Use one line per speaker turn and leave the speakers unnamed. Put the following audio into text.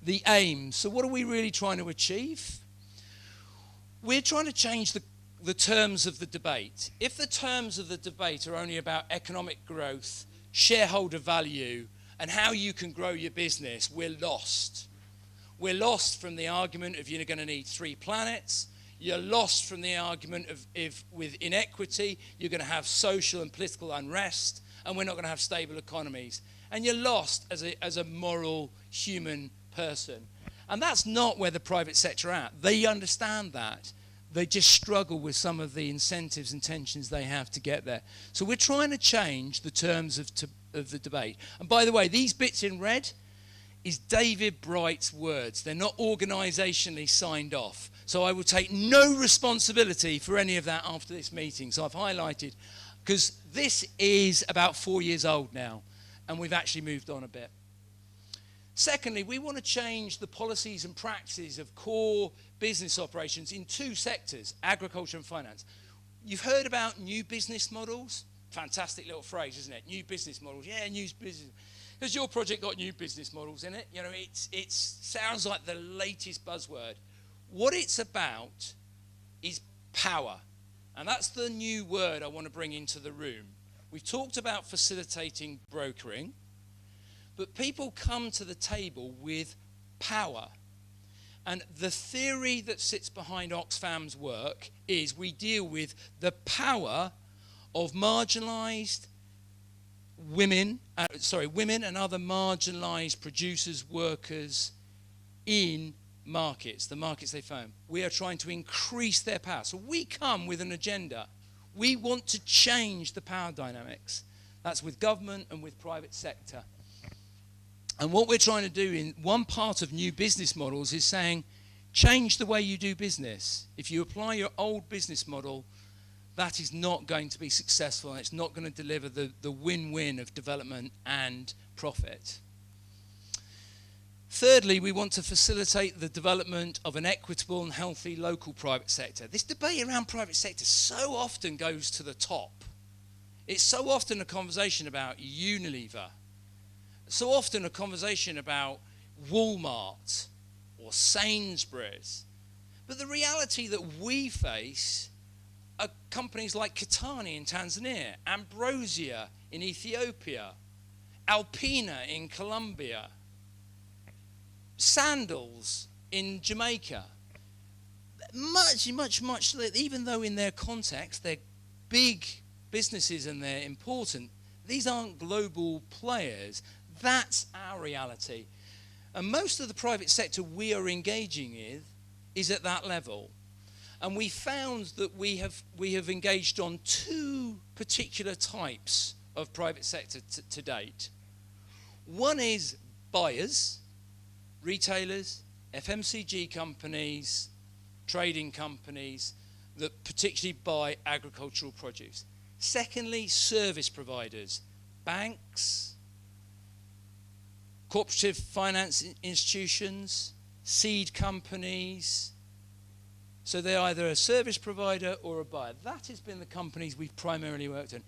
the aim. So what are we really trying to achieve? We're trying to change the terms of the debate. If the terms of the debate are only about economic growth, shareholder value, and how you can grow your business, we're lost. We're lost from the argument of you're going to need 3 planets. You're lost from the argument of if with inequity, you're going to have social and political unrest, and we're not going to have stable economies. And you're lost as a moral human person. And that's not where the private sector are at. They understand that. They just struggle with some of the incentives and tensions they have to get there. So we're trying to change the terms of the debate. And by the way, these bits in red is David Bright's words. They're not organisationally signed off. So I will take no responsibility for any of that after this meeting. So I've highlighted, because this is about 4 years old now, and we've actually moved on a bit. Secondly, we want to change the policies and practices of core business operations in 2 sectors, agriculture and finance. You've heard about new business models. Fantastic little phrase, isn't it? New business models. Yeah, new business. Has your project got new business models in it? You know, it sounds like the latest buzzword. What it's about is power. And that's the new word I want to bring into the room. We've talked about facilitating brokering, but people come to the table with power. And the theory that sits behind Oxfam's work is we deal with the power of marginalised women and other marginalised producers, workers in markets, the markets they found. We are trying to increase their power. So we come with an agenda. We want to change the power dynamics. That's with government and with private sector. And what we're trying to do in one part of new business models is saying, change the way you do business. If you apply your old business model, that is not going to be successful, and it's not going to deliver the win-win of development and profit. Thirdly, we want to facilitate the development of an equitable and healthy local private sector. This debate around private sector so often goes to the top. It's so often a conversation about Unilever, so often a conversation about Walmart or Sainsbury's. But the reality that we face are companies like Katani in Tanzania, Ambrosia in Ethiopia, Alpina in Colombia, Sandals in Jamaica. Much, even though in their context they're big businesses and they're important, these aren't global players. That's our reality. And most of the private sector we are engaging in is at that level. And we found that we have engaged on 2 particular types of private sector to date. One is buyers, retailers, FMCG companies, trading companies that particularly buy agricultural produce. Secondly, service providers, banks, cooperative finance institutions, seed companies. So they're either a service provider or a buyer. That has been the companies we've primarily worked in.